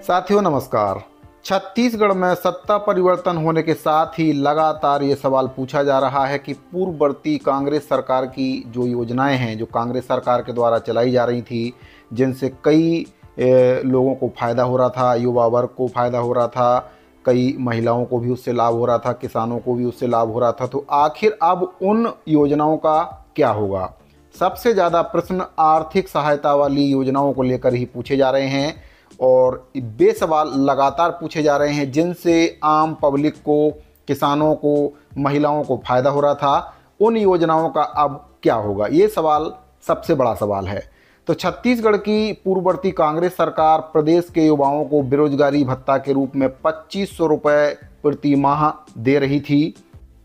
साथियों नमस्कार। छत्तीसगढ़ में सत्ता परिवर्तन होने के साथ ही लगातार ये सवाल पूछा जा रहा है कि पूर्ववर्ती कांग्रेस सरकार की जो योजनाएं हैं, जो कांग्रेस सरकार के द्वारा चलाई जा रही थी, जिनसे कई लोगों को फ़ायदा हो रहा था, युवा वर्ग को फ़ायदा हो रहा था, कई महिलाओं को भी उससे लाभ हो रहा था, किसानों को भी उससे लाभ हो रहा था, तो आखिर अब उन योजनाओं का क्या होगा? सबसे ज़्यादा प्रश्न आर्थिक सहायता वाली योजनाओं को लेकर ही पूछे जा रहे हैं और वे सवाल लगातार पूछे जा रहे हैं जिनसे आम पब्लिक को, किसानों को, महिलाओं को फ़ायदा हो रहा था। उन योजनाओं का अब क्या होगा, ये सवाल सबसे बड़ा सवाल है। तो छत्तीसगढ़ की पूर्ववर्ती कांग्रेस सरकार प्रदेश के युवाओं को बेरोजगारी भत्ता के रूप में 2500 रुपये प्रति माह दे रही थी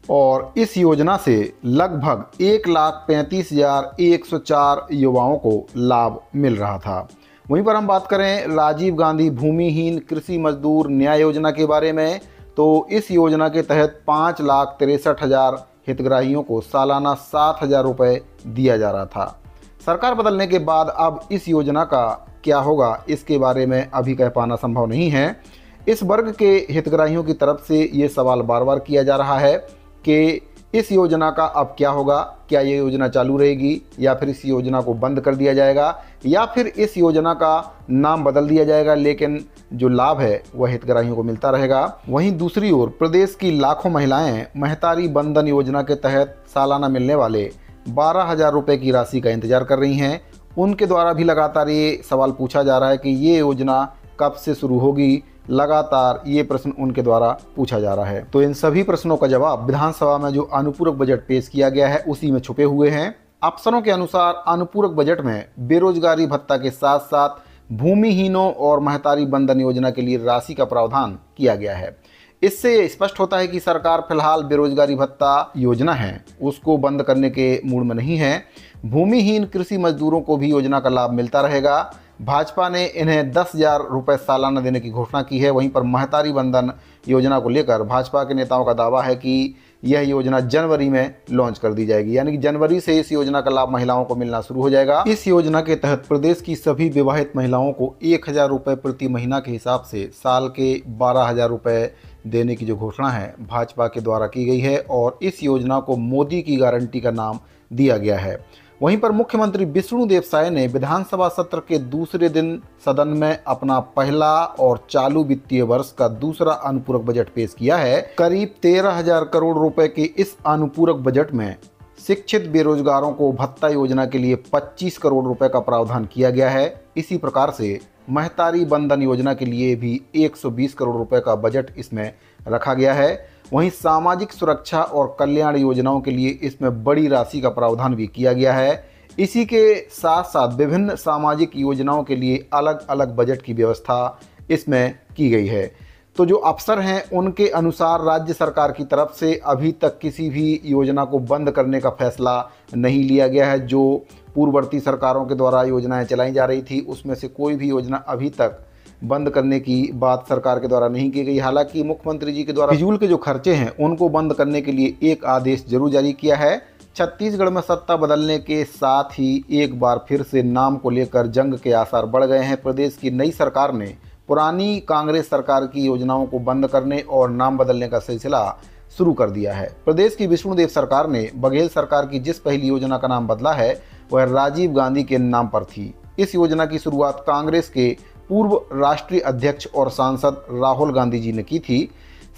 और इस योजना से लगभग 1,35,104 युवाओं को लाभ मिल रहा था। वहीं पर हम बात करें राजीव गांधी भूमिहीन कृषि मजदूर न्याय योजना के बारे में, तो इस योजना के तहत 5,63,000 हितग्राहियों को सालाना 7,000 रुपये दिया जा रहा था। सरकार बदलने के बाद अब इस योजना का क्या होगा, इसके बारे में अभी कह पाना संभव नहीं है। इस वर्ग के हितग्राहियों की तरफ से ये सवाल बार बार किया जा रहा है कि इस योजना का अब क्या होगा, क्या ये योजना चालू रहेगी या फिर इस योजना को बंद कर दिया जाएगा या फिर इस योजना का नाम बदल दिया जाएगा, लेकिन जो लाभ है वह हितग्राहियों को मिलता रहेगा। वहीं दूसरी ओर प्रदेश की लाखों महिलाएं महतारी बंधन योजना के तहत सालाना मिलने वाले 12,000 रुपये की राशि का इंतजार कर रही हैं। उनके द्वारा भी लगातार ये सवाल पूछा जा रहा है कि ये योजना कब से शुरू होगी, लगातार ये प्रश्न उनके द्वारा पूछा जा रहा है। तो इन सभी प्रश्नों का जवाब विधानसभा में जो अनुपूरक बजट पेश किया गया है उसी में छुपे हुए हैं। अफसरों के अनुसार अनुपूरक बजट में बेरोजगारी भत्ता के साथ साथ भूमिहीनों और महतारी बंधन योजना के लिए राशि का प्रावधान किया गया है। इससे ये स्पष्ट होता है कि सरकार फिलहाल बेरोजगारी भत्ता योजना है उसको बंद करने के मूड में नहीं है। भूमिहीन कृषि मजदूरों को भी योजना का लाभ मिलता रहेगा। भाजपा ने इन्हें 10,000 रुपये सालाना देने की घोषणा की है। वहीं पर महतारी बंधन योजना को लेकर भाजपा के नेताओं का दावा है कि यह योजना जनवरी में लॉन्च कर दी जाएगी, यानी कि जनवरी से इस योजना का लाभ महिलाओं को मिलना शुरू हो जाएगा। इस योजना के तहत प्रदेश की सभी विवाहित महिलाओं को 1,000 रुपये प्रति महीना के हिसाब से साल के 12,000 रुपये देने की जो घोषणा है भाजपा के द्वारा की गई है और इस योजना को मोदी की गारंटी का नाम दिया गया है। वहीं पर मुख्यमंत्री विष्णुदेव साय ने विधानसभा सत्र के दूसरे दिन सदन में अपना पहला और चालू वित्तीय वर्ष का दूसरा अनुपूरक बजट पेश किया है। करीब 13,000 करोड़ रुपए के इस अनुपूरक बजट में शिक्षित बेरोजगारों को भत्ता योजना के लिए 25 करोड़ रुपए का प्रावधान किया गया है। इसी प्रकार से महतारी बंधन योजना के लिए भी 120 करोड़ रुपए का बजट इसमें रखा गया है। वहीं सामाजिक सुरक्षा और कल्याण योजनाओं के लिए इसमें बड़ी राशि का प्रावधान भी किया गया है। इसी के साथ साथ विभिन्न सामाजिक योजनाओं के लिए अलग अलग बजट की व्यवस्था इसमें की गई है। तो जो अफसर हैं उनके अनुसार राज्य सरकार की तरफ से अभी तक किसी भी योजना को बंद करने का फैसला नहीं लिया गया है। जो पूर्ववर्ती सरकारों के द्वारा योजनाएं चलाई जा रही थी उसमें से कोई भी योजना अभी तक बंद करने की बात सरकार के द्वारा नहीं की गई। हालांकि मुख्यमंत्री जी के द्वारा फिजूल के जो खर्चे हैं उनको बंद करने के लिए एक आदेश जरूर जारी किया है। छत्तीसगढ़ में सत्ता बदलने के साथ ही एक बार फिर से नाम को लेकर जंग के आसार बढ़ गए हैं। प्रदेश की नई सरकार ने पुरानी कांग्रेस सरकार की योजनाओं को बंद करने और नाम बदलने का सिलसिला शुरू कर दिया है। प्रदेश की विष्णुदेव सरकार ने बघेल सरकार की जिस पहली योजना का नाम बदला है वह राजीव गांधी के नाम पर थी। इस योजना की शुरुआत कांग्रेस के पूर्व राष्ट्रीय अध्यक्ष और सांसद राहुल गांधी जी ने की थी।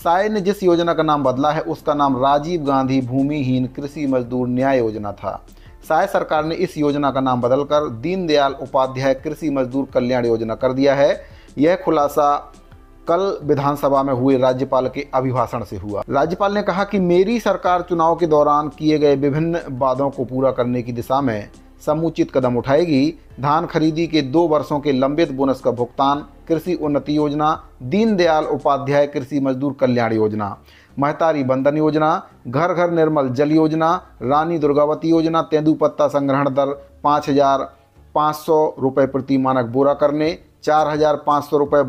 साय ने जिस योजना का नाम बदला है उसका नाम राजीव गांधी भूमिहीन कृषि मजदूर न्याय योजना था। साय सरकार ने इस योजना का नाम बदलकर दीनदयाल उपाध्याय कृषि मजदूर कल्याण योजना कर दिया है। यह खुलासा कल विधानसभा में हुए राज्यपाल के अभिभाषण से हुआ। राज्यपाल ने कहा कि मेरी सरकार चुनाव के दौरान किए गए विभिन्न वादों को पूरा करने की दिशा में समुचित कदम उठाएगी। धान खरीदी के 2 वर्षों के लंबित बोनस का भुगतान, कृषि उन्नति योजना, दीनदयाल उपाध्याय कृषि मजदूर कल्याण योजना, महतारी बंधन योजना, घर घर निर्मल जल योजना, रानी दुर्गावती योजना, तेंदुपत्ता संग्रहण दर 5,500 रुपये प्रति मानक बोरा करने, 4,500 रुपये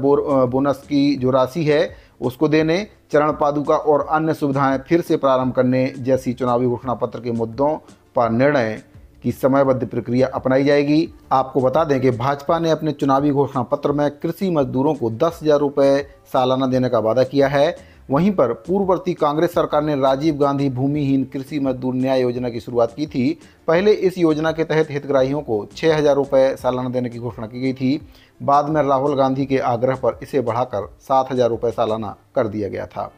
बोनस की जो राशि है उसको देने, चरण पादुका और अन्य सुविधाएं फिर से प्रारंभ करने जैसी चुनावी घोषणा पत्र के मुद्दों पर निर्णय की समयबद्ध प्रक्रिया अपनाई जाएगी। आपको बता दें कि भाजपा ने अपने चुनावी घोषणा पत्र में कृषि मजदूरों को 10,000 रुपये सालाना देने का वादा किया है। वहीं पर पूर्ववर्ती कांग्रेस सरकार ने राजीव गांधी भूमिहीन कृषि मजदूर न्याय योजना की शुरुआत की थी। पहले इस योजना के तहत हितग्राहियों को 6,000 रुपये सालाना देने की घोषणा की गई थी। बाद में राहुल गांधी के आग्रह पर इसे बढ़ाकर 7,000 रुपये सालाना कर दिया गया था।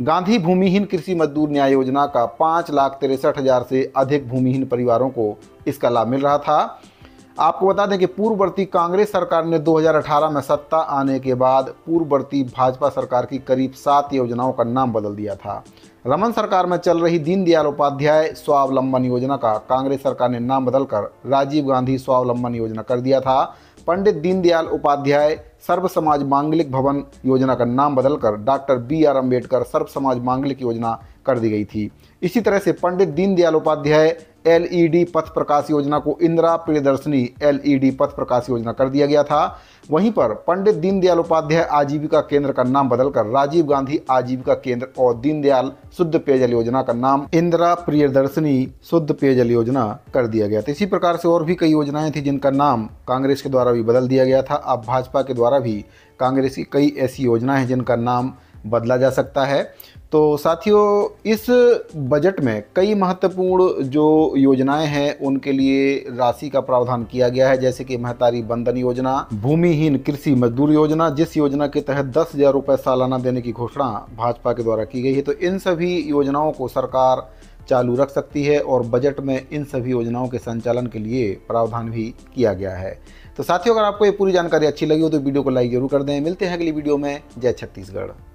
गांधी भूमिहीन कृषि मजदूर न्याय योजना का 5,63,000 से अधिक भूमिहीन परिवारों को इसका लाभ मिल रहा था। आपको बता दें कि पूर्ववर्ती कांग्रेस सरकार ने 2018 में सत्ता आने के बाद पूर्ववर्ती भाजपा सरकार की करीब 7 योजनाओं का नाम बदल दिया था। रमन सरकार में चल रही दीनदयाल उपाध्याय स्वावलंबन योजना का कांग्रेस सरकार ने नाम बदलकर राजीव गांधी स्वावलंबन योजना कर दिया था। पंडित दीनदयाल उपाध्याय सर्व समाज मांगलिक भवन योजना का नाम बदलकर डॉक्टर BR अम्बेडकर सर्व समाज मांगलिक योजना कर दी गई थी। इसी तरह से पंडित दीनदयाल उपाध्याय LED पथ प्रकाश योजना को इंदिरा प्रियदर्शनी LED पथ प्रकाश योजना कर दिया गया था। वहीं पर पंडित दीनदयाल उपाध्याय आजीविका केंद्र का नाम बदलकर राजीव गांधी आजीविका केंद्र और दीनदयाल शुद्ध पेयजल योजना का नाम इंदिरा प्रियदर्शनी शुद्ध पेयजल योजना कर दिया गया था। इसी प्रकार से और भी कई योजनाएं थी जिनका नाम कांग्रेस के द्वारा भी बदल दिया गया था। अब भाजपा के द्वारा भी कांग्रेस की कई ऐसी योजनाएं हैं जिनका नाम बदला जा सकता है। तो साथियों, इस बजट में कई महत्वपूर्ण जो योजनाएं हैं उनके लिए राशि का प्रावधान किया गया है, जैसे कि महतारी बंधन योजना, भूमिहीन कृषि मजदूर योजना, जिस योजना के तहत 10,000 रुपये सालाना देने की घोषणा भाजपा के द्वारा की गई है। तो इन सभी योजनाओं को सरकार चालू रख सकती है और बजट में इन सभी योजनाओं के संचालन के लिए प्रावधान भी किया गया है। तो साथियों, अगर आपको ये पूरी जानकारी अच्छी लगी हो तो वीडियो को लाइक जरूर कर दें। मिलते हैं अगली वीडियो में। जय छत्तीसगढ़।